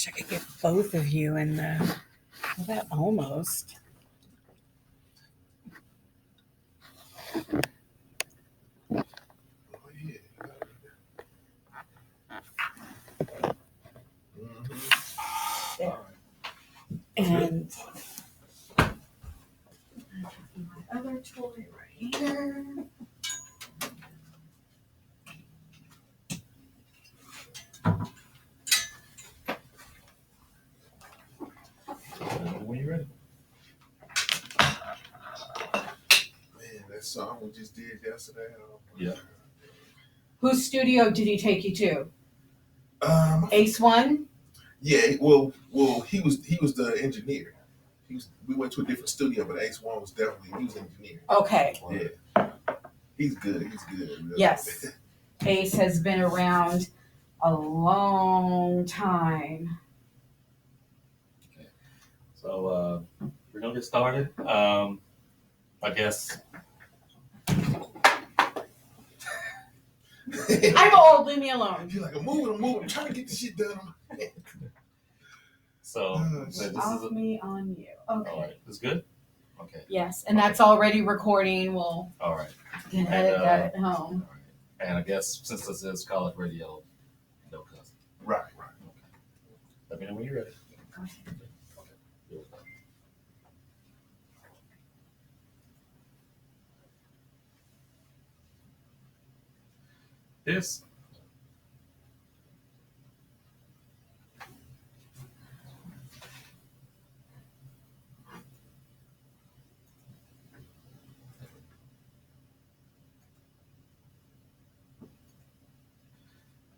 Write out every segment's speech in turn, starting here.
Wish I could get both of you in the. Well, that almost. Oh, yeah. There. And my other toy right here. When you're ready. Man, that song we just did yesterday. Yeah. Whose studio did he take you to? Ace One? Yeah, well, he was the engineer. We went to a different studio, but Ace One was definitely he was engineer. Okay. Yeah, he's good. He's good. Really. Yes. Ace has been around a long time. Okay. So we're gonna get started. I guess. I'm old. Leave me alone. You're like, I'm moving. I'm trying to get this shit done. So this Off is me on you. Okay. all right. This good? Okay. Yes, and that's already recording. We'll All right. edit that at home. All right. And I guess since this is college radio, no cussing. Right. Okay. Let me know when you're ready. Go ahead. Okay. Here we go. This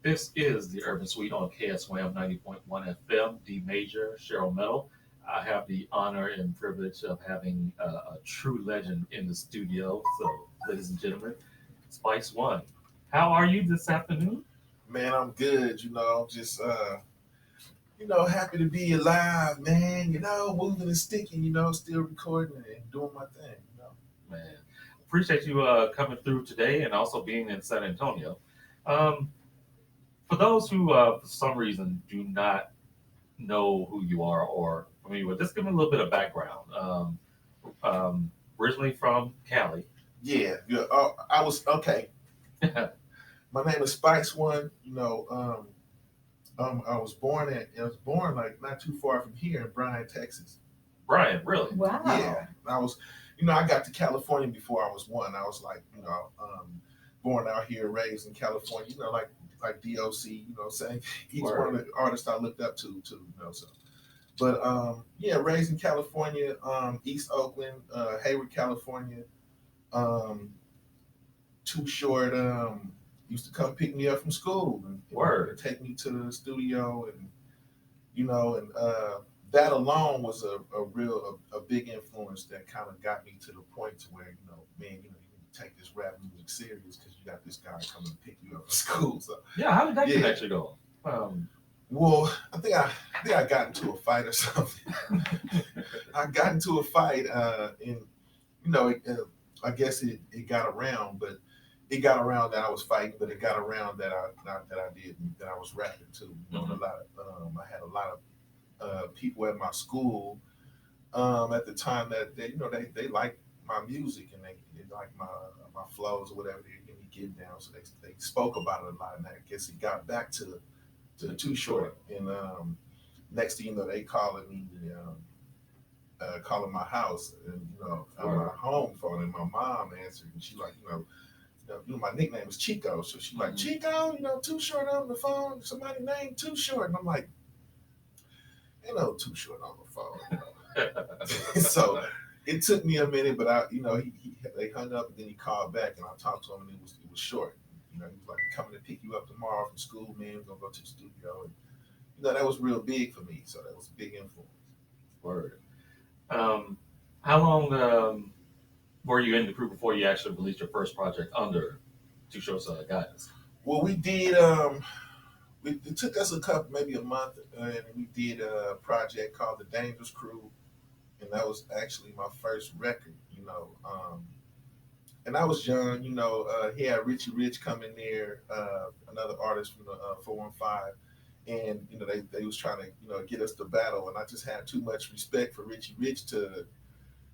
This is the Urban Suite on KSWAM 90.1 FM, D Major, Cheryl Metal. I have the honor and privilege of having a true legend in the studio. So, ladies and gentlemen, Spice One. How are you this afternoon? Man, I'm good. Just happy to be alive, man. Moving and sticking. Still recording and doing my thing. Man, appreciate you coming through today and also being in San Antonio. For those who, for some reason, do not know who you are, or just give me a little bit of background. Originally from Cali. Yeah. I was okay. My name is Spice One. I was born like not too far from here in Bryan, Texas. Bryan, really? Wow. Yeah. I was, I got to California before I was one. I was like, born out here, raised in California. Like DOC. Saying he's Word. one of the artists I looked up to too. So. But raised in California, East Oakland, Hayward, California. Too Short used to come pick me up from school and take me to the studio, and that alone was a real big influence that kind of got me to the point to where man, you take this rap music serious because you got this guy coming to pick you up from school. So yeah, how did that connection go? Well, I think I got into a fight or something. I got into a fight, and I guess it got around, but it got around that I was fighting, but it got around that I was rapping too. I had a lot of people at my school at the time that they liked my music and they liked my flows or whatever they get down. So they spoke about it a lot, and I guess it got back to Too Short. And next thing you know, they calling me, calling my house, and on my home phone, and my mom answered, and she like, my nickname is Chico, so she like, Chico, Too Short on the phone. Somebody named Too Short, and I'm like, ain't no Too Short on the phone. So it took me a minute, but they hung up, and then he called back, and I talked to him, and it was Short. He was like, coming to pick you up tomorrow from school, man. We're gonna go to the studio, and that was real big for me. So that was a big influence. Word. How long were you in the crew before you actually released your first project under Too Short's guidance? Well, we did. It took us maybe a month, and we did a project called The Dangerous Crew, and that was actually my first record. And I was young. He had Richie Rich come in there, another artist from the 415, and they was trying to get us to battle, and I just had too much respect for Richie Rich to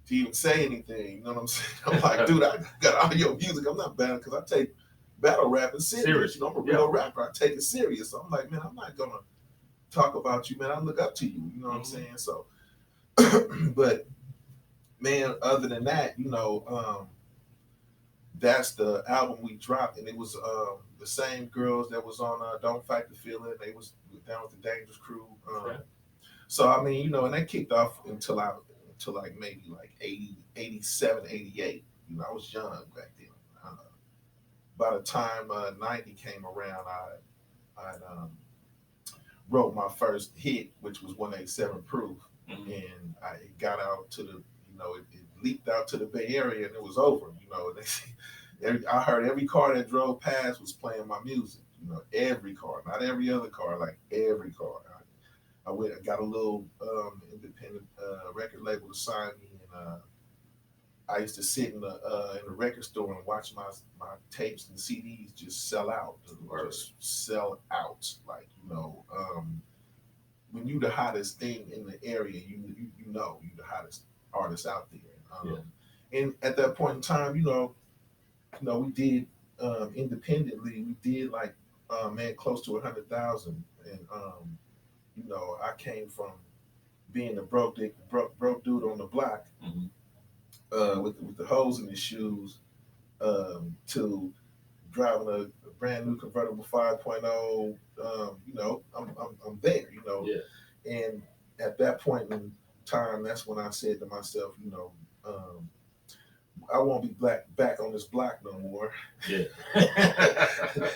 even say anything. You know what I'm saying? I'm like, dude, I got all your music. I'm not battling because I take battle rapping serious. I'm a real rapper. I take it serious. So I'm like, man, I'm not gonna talk about you, man. I look up to you. You know what I'm saying? So, but man, other than that, that's the album we dropped, and it was the same girls that was on Don't Fight the Feeling. They was down with the Dangerous Crew. So I mean, and that kicked off until like maybe like 80, 87, 88. I was young back then. By the time 90 came around, I wrote my first hit, which was 187 Proof, and it got out to the, it leaked out to the Bay Area, and it was over. I heard every car that drove past was playing my music. Every car, not every other car, like every car. I got a little independent record label to sign me, and I used to sit in the record store and watch my tapes and CDs just sell out, just sell out. Like when you the hottest thing in the area, you the hottest artist out there. And at that point in time, we did independently. We did like close to 100,000, and I came from being a broke dude on the block with the holes in his shoes to driving a brand new convertible 5.0. I'm there. And at that point in time, that's when I said to myself, I won't be back on this block no more. Yeah.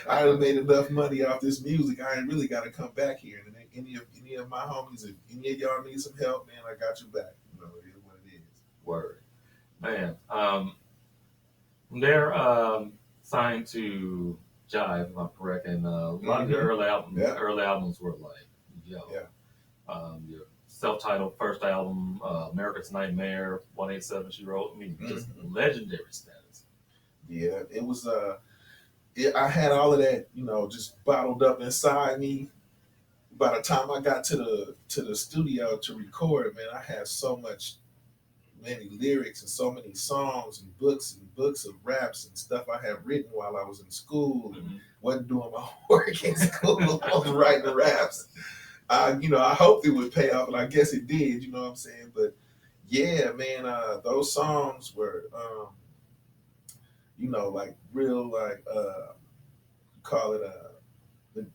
I have made enough money off this music. I ain't really got to come back here. And any of my homies, if any of y'all need some help, man, I got you back. It is what it is. Word. Man. They're signed to Jive, if I'm correct, and a lot of the early albums were like, your self-titled first album, America's Nightmare, 187 she wrote. I mean, just legendary status. Yeah, it was I had all of that, just bottled up inside me. By the time I got to the studio to record, man, I had many lyrics and so many songs and books of raps and stuff I had written while I was in school and wasn't doing my work in school. I was writing raps. I hoped it would pay off, and I guess it did. You know what I'm saying? But yeah, man, those songs were, like real, like call it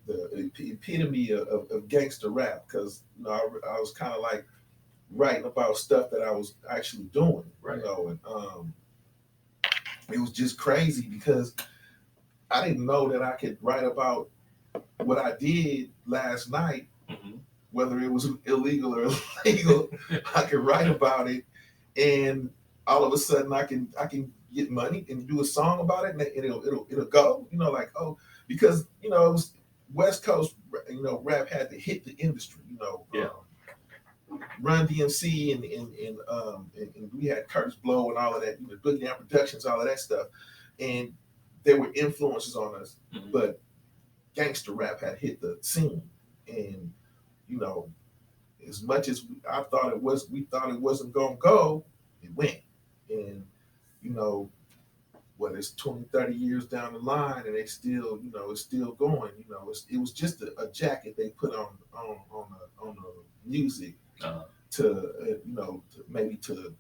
the epitome of gangster rap, because I was kind of like writing about stuff that I was actually doing, and it was just crazy because I didn't know that I could write about what I did last night. Whether it was illegal or illegal, I could write about it, and all of a sudden I can get money and do a song about it, and it'll go. Because it was West Coast. Rap had to hit the industry. Run DMC and we had Curtis Blow and all of that. Boogie Down Productions, all of that stuff, and there were influences on us, but gangster rap had hit the scene, and as much as we thought it wasn't gonna go, it went. And it's 20, 30 years down the line, and they still, it's still going. It was just a jacket they put on the music to maybe to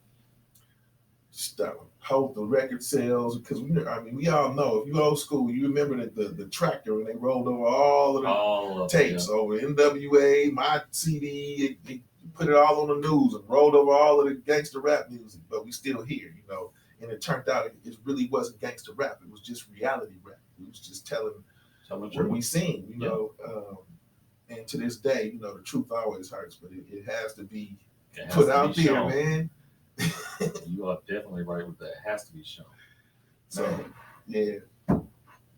hold the record sales, because we all know, if you old school, you remember the tractor when they rolled over all of the tapes over NWA, my CD, they put it all on the news and rolled over all of the gangster rap music, but we still hear, and it turned out it really wasn't gangster rap, it was just reality rap. It was just telling what we seen, and to this day, the truth always hurts, but it has to be put out there, shown. Man. You are definitely right with that. It has to be shown. So, yeah.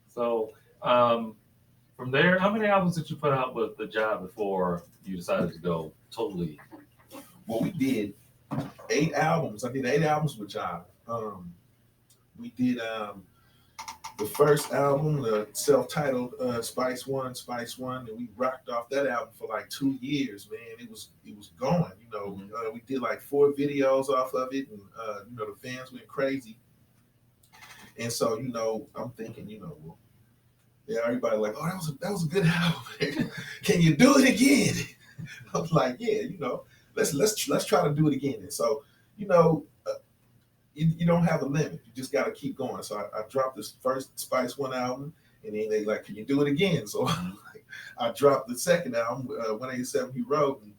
So, from there, how many albums did you put out with the job before you decided to go totally? Well, we did 8 albums. I did 8 albums with Jive. We did the first album, the self-titled Spice One, and we rocked off that album for like 2 years, man. It was going, we did like 4 videos off of it, and the fans went crazy. And so, I'm thinking, well, yeah, everybody like, oh, that was a good album. Can you do it again? I was like, yeah, let's try to do it again. And so, you don't have a limit. You just got to keep going. So I dropped this first Spice One album, and then they like, can you do it again? So I dropped the second album, 187 He Wrote, and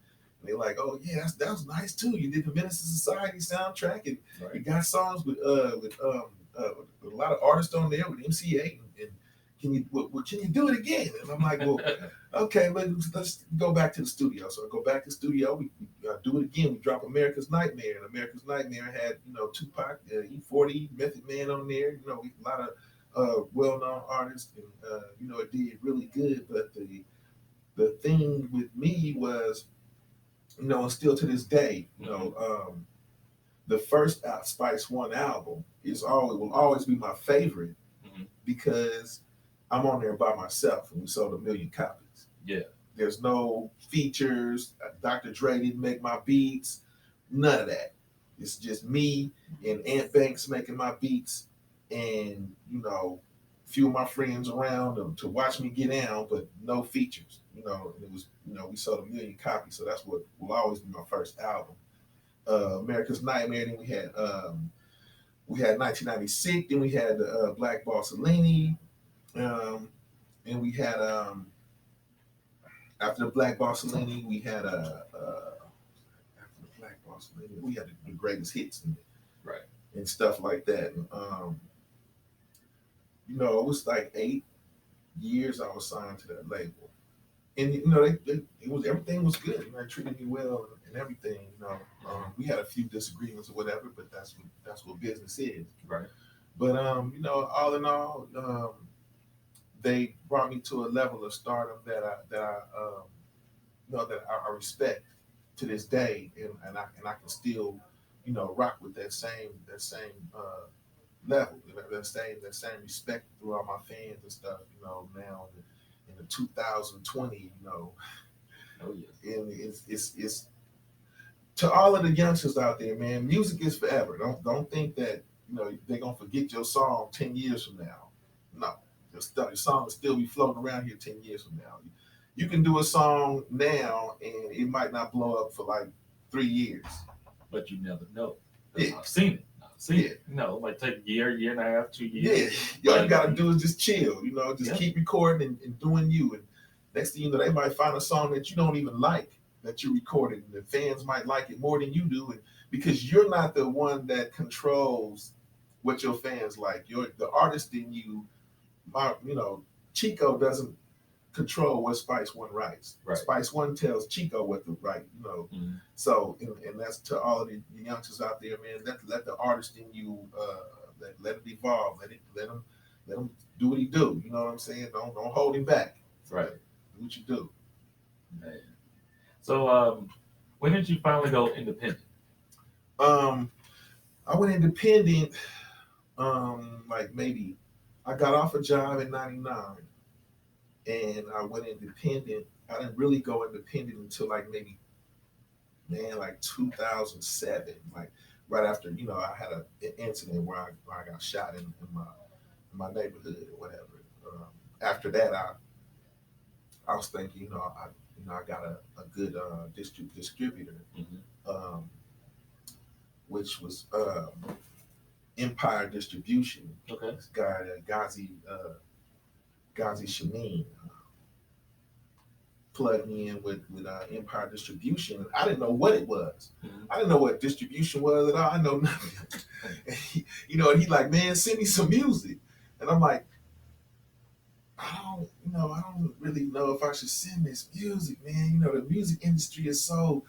they're like, oh yeah, that was nice too. You did the Menace to Society soundtrack, and you got songs with a lot of artists on there with MC8, and can you do it again? And I'm like, well, okay, let's go back to the studio. So I go back to the studio. We do it again. We drop America's Nightmare, and America's Nightmare had Tupac, E40, Method Man on there. A lot of well-known artists, and it did really good. But the thing with me was, and still to this day, the first Spice One album will always be my favorite because I'm on there by myself, and we sold 1 million copies. Yeah. There's no features. Dr. Dre didn't make my beats. None of that. It's just me and Ant Banks making my beats, and a few of my friends around to watch me get down, but no features. And it was we sold 1 million copies, so that's what will always be my first album. America's Nightmare. Then we had 1996. Then we had Black Bossolini. And we had after the Black Bossolini, we had after the Black Bossolini, we had the greatest hits and stuff like that. And it was like 8 years I was signed to that label, and everything was good. They treated me well and everything. We had a few disagreements or whatever, but that's what business is. Right. But all in all, they brought me to a level of stardom that I respect to this day, and I can still rock with that same level, that same respect through all my fans and stuff. Now in the 2020, Oh yes. and it's to all of the youngsters out there, man. Music is forever. Don't think that they're gonna forget your song 10 years from now. No. Your song will still be floating around here 10 years from now. You can do a song now and it might not blow up for like 3 years. But you never know. Yeah. I've seen it. It might take a year and a half, 2 years. Yeah. All you gotta do is just chill, just keep recording and doing you. And next thing you know, they might find a song that you don't even like that you recorded, and the fans might like it more than you do. And because you're not the one that controls what your fans like. You're the artist in you. Chico doesn't control what Spice One writes. Right. Spice One tells Chico what to write. So and that's to all of the youngsters out there, man. Let the artist in you let it evolve. Let him do what he do. You know what I'm saying? Don't hold him back. Right. Do what you do. Man. So when did you finally go independent? I went independent. Like maybe. I got off a job in '99, and I went independent. I didn't really go independent until like maybe, like 2007, like right after I had an incident where I got shot in my neighborhood or whatever. After that, I was thinking, I got a good distributor, which was Empire Distribution. Okay. This guy, Ghazi Shameen, plugged me in with Empire Distribution. I didn't know what it was. I didn't know what distribution was at all. I know nothing. And he like, man, send me some music. And I'm like, I don't really know if I should send this music, man. The music industry is so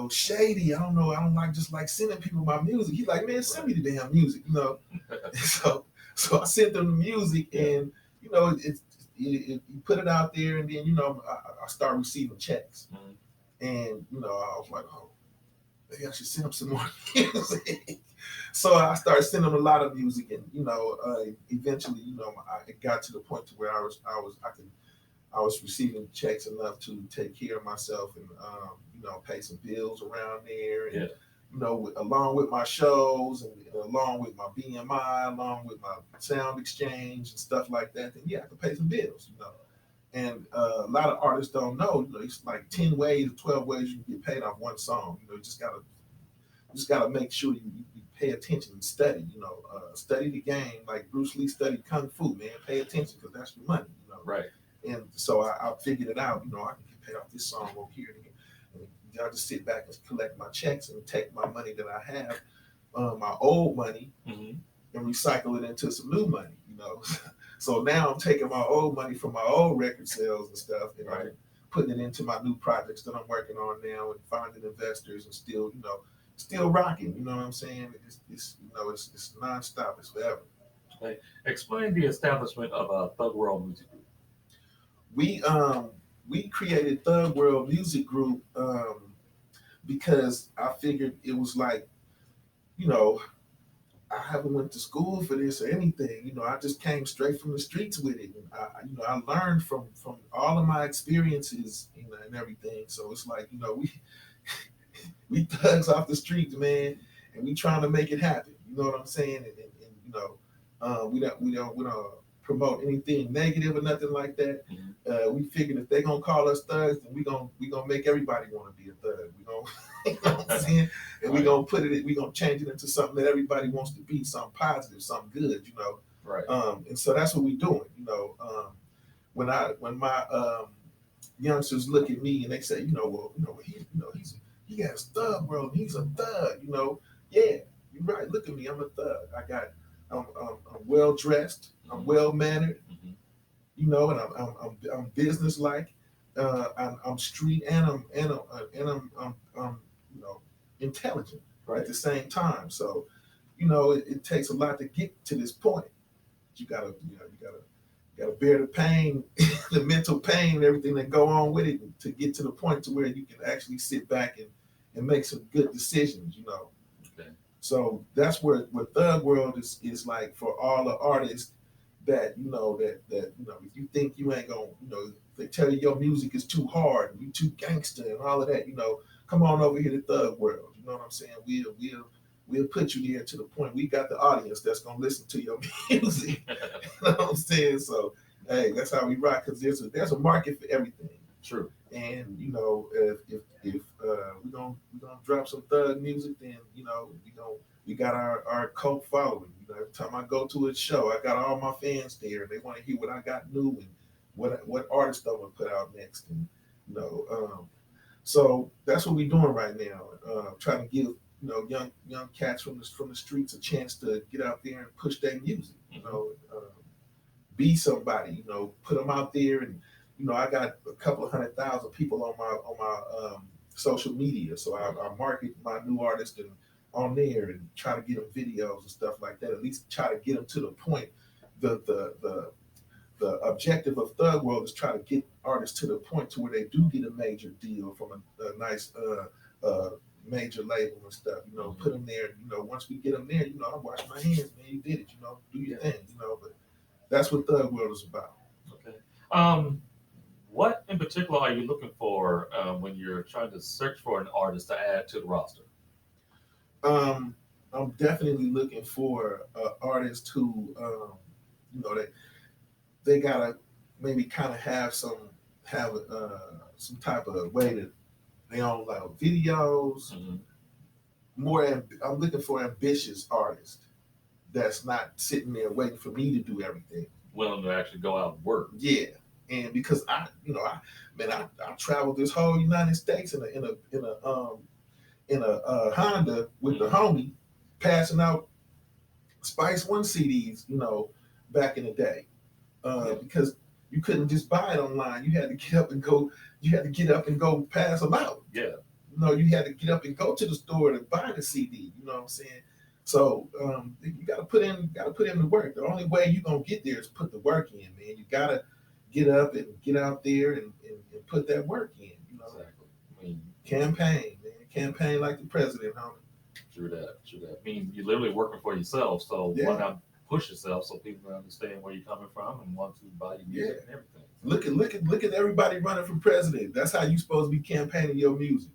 shady. I don't know. I don't like sending people my music. He's like, man, send me the damn music, So I sent them the music, and you put it out there, and then I start receiving checks, and I was like, oh, maybe I should send him some more music. So I started sending him a lot of music, and eventually, it got to the point to where I was receiving checks enough to take care of myself and pay some bills around there, and Yeah. along with my shows and along with my BMI, along with my sound exchange and stuff like that. Then yeah, I could pay some bills. And a lot of artists don't know. It's like 10 ways, 12 ways you can get paid off one song. You just gotta make sure you pay attention and study. Study the game like Bruce Lee studied kung fu. Man, pay attention because that's your money. Right. And so I figured it out. I can get paid off this song over here and here. And I just sit back and collect my checks and take my money that I have, my old money, Mm-hmm. and recycle it into some new money. So now I'm taking my old money from my old record sales and stuff, and Right. I'm putting it into my new projects that I'm working on now, and finding investors, and still rocking. You know what I'm saying? It's nonstop. It's forever. Okay. Explain the establishment of a Thug World Music Group. We created Thug World Music Group because I figured it was like, you know, I haven't went to school for this or anything. I just came straight from the streets with it. And I learned from all of my experiences, and everything. So it's like, we thugs off the streets, man, and we trying to make it happen. You know what I'm saying? We don't promote anything negative or nothing like that. Mm-hmm. We figured if they gonna call us thugs, then we gonna make everybody want to be a thug. We gonna, you know what I'm saying? And we gonna we gonna change it into something that everybody wants to be, something positive, something good. Right. And so that's what we doing. When my youngsters look at me and they say, he has Thug World, and he's a thug. Yeah, you're right. Look at me, I'm a thug. I'm well dressed, I'm well mannered, and I'm business like. I'm street, and I'm intelligent Right. at the same time. So it takes a lot to get to this point. You gotta bear the pain, the mental pain, and everything that go on with it to get to the point to where you can actually sit back and make some good decisions. Okay. So that's where Thug World is like for all the artists that if you think you ain't gonna they tell you your music is too hard and you too gangster and all of that, come on over here to Thug World. You know what I'm saying? We'll put you there to the point we got the audience that's gonna listen to your music. You know what I'm saying? So hey, that's how we rock, because there's a market for everything. True. And if we're gonna drop some thug music, then we got our cult following. Every time I go to a show, I got all my fans there. They want to hear what I got new and what artist I'm gonna put out next. And so that's what we're doing right now. Trying to give young cats from the streets a chance to get out there and push their music. Be somebody. Put them out there. And I got a couple of 100,000 people on my social media, so I market my new artist and on there and try to get them videos and stuff like that. At least try to get them to the point. The objective of Thug World is try to get artists to the point to where they do get a major deal from a nice major label and stuff. Put them there. Once we get them there, I wash my hands, man. You did it. Do your thing. But that's what Thug World is about. Okay. What in particular are you looking for when you're trying to search for an artist to add to the roster? I'm definitely looking for artists who, they gotta maybe kind of have some type of way that they own like videos. I'm looking for ambitious artists that's not sitting there waiting for me to do everything. Willing to actually go out and work. Yeah. And because I traveled this whole United States in a Honda with the homie, passing out Spice One CDs, back in the day, because you couldn't just buy it online. You had to get up and go. You had to get up and go pass them out. Yeah. You had to get up and go to the store to buy the CD. You know what I'm saying? So you got to put in the work. The only way you're gonna get there is put the work in, man. You gotta get up and get out there and put that work in. Exactly. I mean, campaign, man. campaign like the president, homie. True that. True that. I mean, you're literally working for yourself, so Yeah. why not push yourself so people can understand where you're coming from and want to buy your music and everything. Look at everybody running for president. That's how you supposed to be campaigning your music.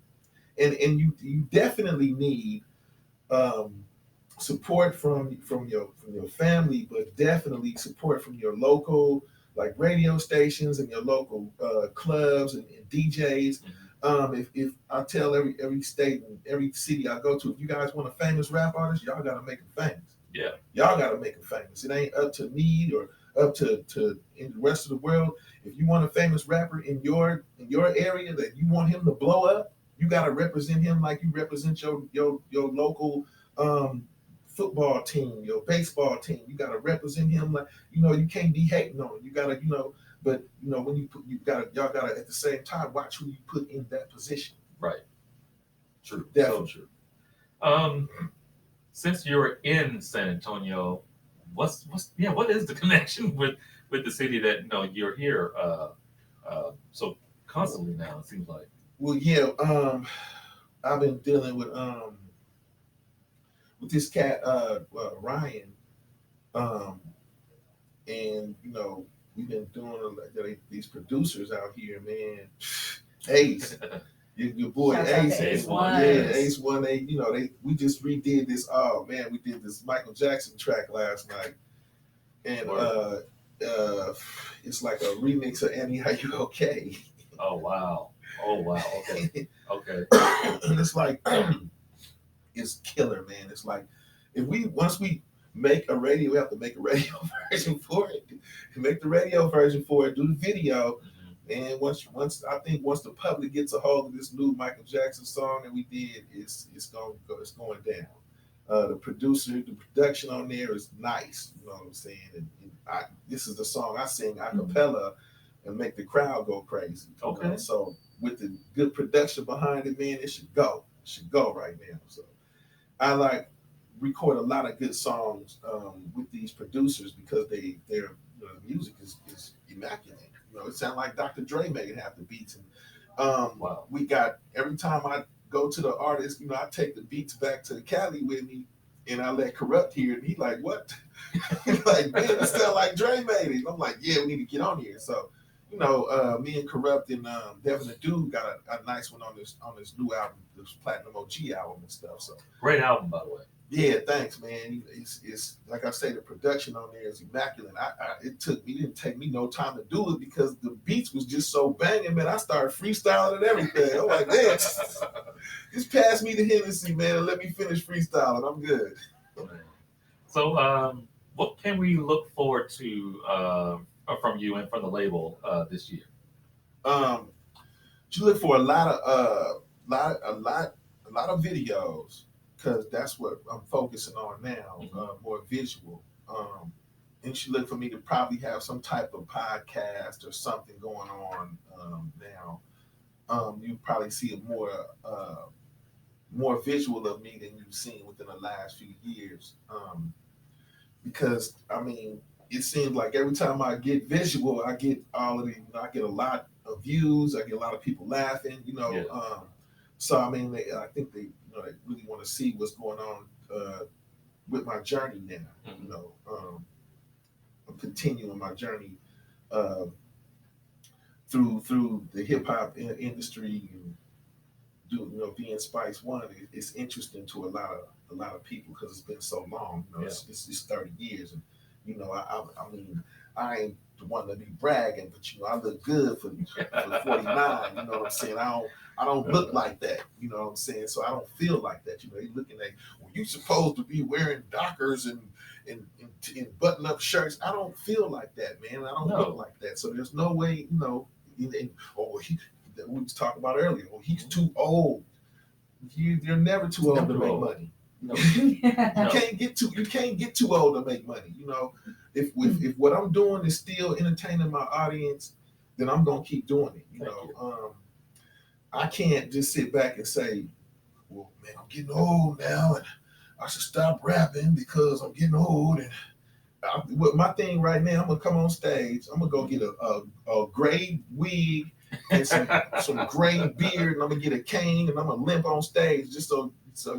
And you definitely need um, support from your family, but definitely support from your local like radio stations and your local clubs and DJs. If I tell every state and every city I go to, if you guys want a famous rap artist, y'all gotta make them famous. Yeah. Y'all gotta make them famous. It ain't up to me or up to in the rest of the world. If you want a famous rapper in your area that you want him to blow up, you gotta represent him like you represent your local um, football team, your baseball team. You gotta represent him like you can't be hating on him. You gotta but when y'all gotta at the same time watch who you put in that position. Right. True. Definitely. So true. Since you're in San Antonio, what is the connection with the city that you're here so constantly now? It seems like. Well, yeah, I've been dealing with this cat Ryan, um, and we've been doing these producers out here, man. Ace, your boy Shout out Ace, to Ace One. yeah, Yes. Ace One. We just redid this. Oh man, we did this Michael Jackson track last night, and it's like a remix of Annie, Are You Okay? Oh wow. Okay. Okay. And it's like it's killer, man. It's like once we make a radio, we have to make a radio version for it. Make the radio version for it, do the video. And once the public gets a hold of this new Michael Jackson song that we did, it's going down. The production on there is nice. You know what I'm saying? And this is the song I sing a cappella and make the crowd go crazy. Okay. So with the good production behind it, man, it should go. It should go right now. So I record a lot of good songs with these producers because their music is immaculate. It sounds like Dr. Dre made half the beats. And Wow. we got every time I go to the artist, I take the beats back to Cali with me, and I let Corrupt hear it. And he like, what? He's like, man, it sound like Dre made it. And I'm like, yeah, we need to get on here. So, me and Corrupt and Devin the Dude got a nice one on this new album, this Platinum OG album and stuff. So Great album, by the way. yeah, thanks, man. It's like I say, the production on there is immaculate. It didn't take me no time to do it because the beats was just so banging, man. I started freestyling and everything. I'm like, man, just pass me the Hennessy, man, and let me finish freestyling. I'm good. So, what can we look forward to from you and from the label this year? You look for a lot of videos. Because that's what I'm focusing on now, more visual. And she looked for me to probably have some type of podcast or something going on now. You probably see more visual of me than you've seen within the last few years. Because it seems like every time I get visual, I get all of the, I get a lot of views, I get a lot of people laughing, Yeah. So I think they really want to see what's going on with my journey now. I'm continuing my journey through the hip hop industry and being Spice One. It's interesting to a lot of people because it's been so long. It's 30 years, and I ain't the one to be bragging, but I look good for 49. You know what I'm saying? I don't look like that. You know what I'm saying? So I don't feel like that. You're looking at, well, you supposed to be wearing Dockers and button up shirts. I don't feel like that, man. I don't look like that. So there's no way, we was talking about earlier. Oh, he's too old. You're never too old to make money. No. You can't get too old to make money. If what I'm doing is still entertaining my audience, then I'm gonna keep doing it. I can't just sit back and say, well, man, I'm getting old now and I should stop rapping because I'm getting old. And my thing right now, I'm gonna come on stage, I'm gonna go get a gray wig and some gray beard, and I'm gonna get a cane, and I'm gonna limp on stage just so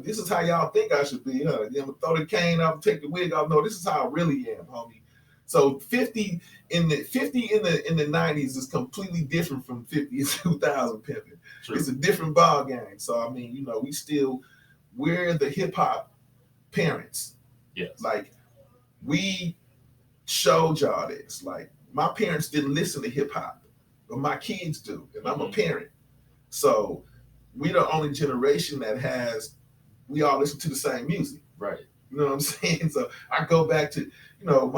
this is how y'all think I should be, huh? I'm gonna throw the cane off, take the wig off. No, this is how I really am, homie. So 50 in the 90s is completely different from 50 in 2000 pimping. True. It's a different ball game. So I mean, you know, we're the hip hop parents. Yes. Like we showed y'all this. Like my parents didn't listen to hip hop, but my kids do, and I'm a parent. So we're the only generation that we all listen to the same music. Right. You know what I'm saying? So I go back to, you know,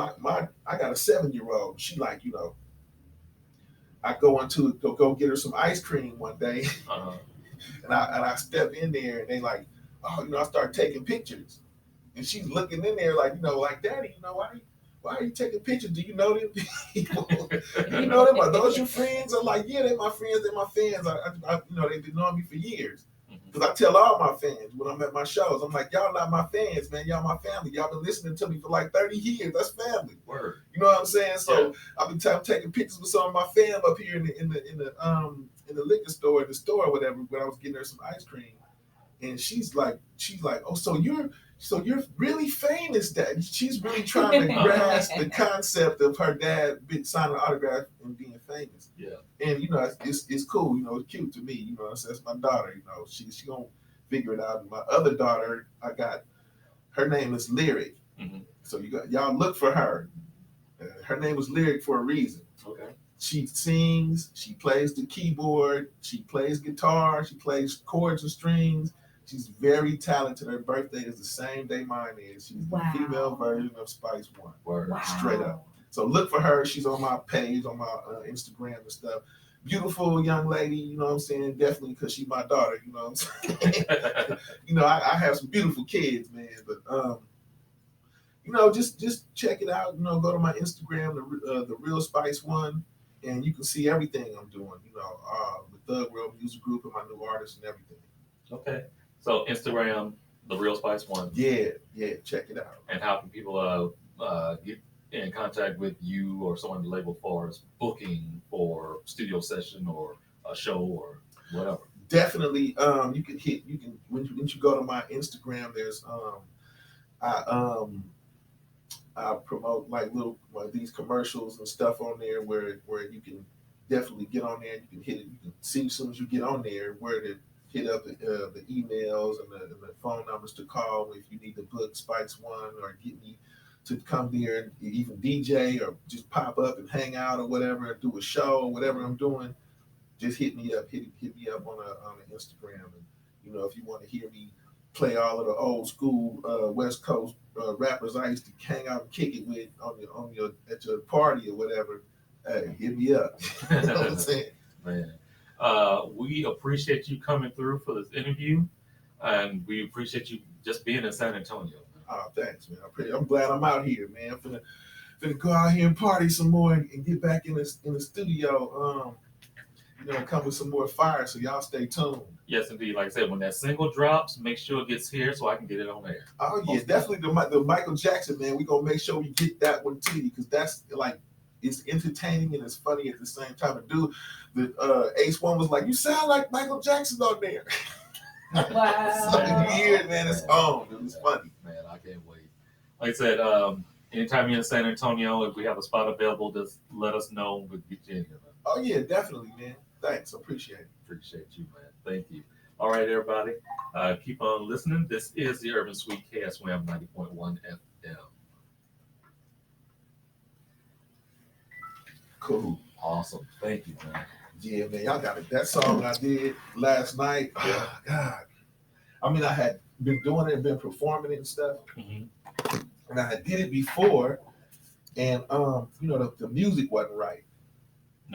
I got a 7-year-old. She like, you know, I go get her some ice cream one day, and I step in there, and they like, oh, you know, I start taking pictures, and she's looking in there like, you know, like, Daddy, you know, why are you taking pictures? Do you know them people? You know them? Are those your friends? I'm like, yeah, they're my friends. They're my fans. I you know, they've been knowing me for years. Because I tell all my fans when I'm at my shows, I'm like, y'all not my fans, man. Y'all my family. Y'all been listening to me for like 30 years. That's family. Word. You know what I'm saying? So yeah. I've been taking pictures with some of my fam up here in the liquor store, in the store, or whatever, when I was getting her some ice cream. And she's like, oh, so you're really famous, Dad. She's really trying to grasp the concept of her dad signing an autograph and being famous. Yeah. And you know, it's cool. You know, it's cute to me. You know, that's my daughter. You know, she gonna figure it out. And my other daughter, her name is Lyric. So y'all look for her. Her name was Lyric for a reason. Okay. She sings. She plays the keyboard. She plays guitar. She plays chords and strings. She's very talented. Her birthday is the same day mine is. She's the female version of Spice One. Wow. Straight up. So look for her. She's on my page, on my Instagram and stuff. Beautiful young lady, you know what I'm saying? Definitely because she's my daughter, you know what I'm saying? You know, I have some beautiful kids, man. But, you know, just check it out. You know, go to my Instagram, the Real Spice One, and you can see everything I'm doing, you know, with Thug World Music Group and my new artists and everything. Okay. So Instagram, the Real Spice One. Yeah, check it out. And how can people get in contact with you or someone in the label for booking for studio session or a show or whatever? Definitely, you can when you go to my Instagram, there's I promote like these commercials and stuff on there where you can definitely get on there and you can hit it. You can see as soon as you get on there where to hit up the emails and the phone numbers to call if you need to book Spice One or get me to come there and even DJ or just pop up and hang out or whatever, and do a show or whatever I'm doing. Just hit me up on the Instagram, and you know, if you want to hear me play all of the old school West Coast rappers I used to hang out and kick it with at your party or whatever, hit me up. You know what I'm saying? Man, we appreciate you coming through for this interview, and we appreciate you just being in San Antonio. Oh, thanks, man. I'm glad I'm out here, man. I'm finna go out here and party some more and get back in the studio. You know, come with some more fire. So y'all stay tuned. Yes, indeed. Like I said, when that single drops, make sure it gets here so I can get it on air. Oh yeah, definitely the Michael Jackson, man. We gonna make sure we get that one to you because that's like it's entertaining and it's funny at the same time. And dude, the Ace One was like, "You sound like Michael Jackson on there." Wow. So you hear it, man. It's on. It was funny. Man, I can't wait. Like I said, anytime you're in San Antonio, if we have a spot available, just let us know. We'll get you in here. Oh yeah, definitely, man. Thanks. Appreciate it. Appreciate you, man. Thank you. All right, everybody. Keep on listening. This is the Urban Suite KSWAM 90.1 FM. Cool. Awesome. Thank you, man. Yeah, man. Y'all got it. That song I did last night. Yeah. Oh, God. I mean, I had been doing it and been performing it and stuff. Mm-hmm. And I did it before. And, you know, the music wasn't right.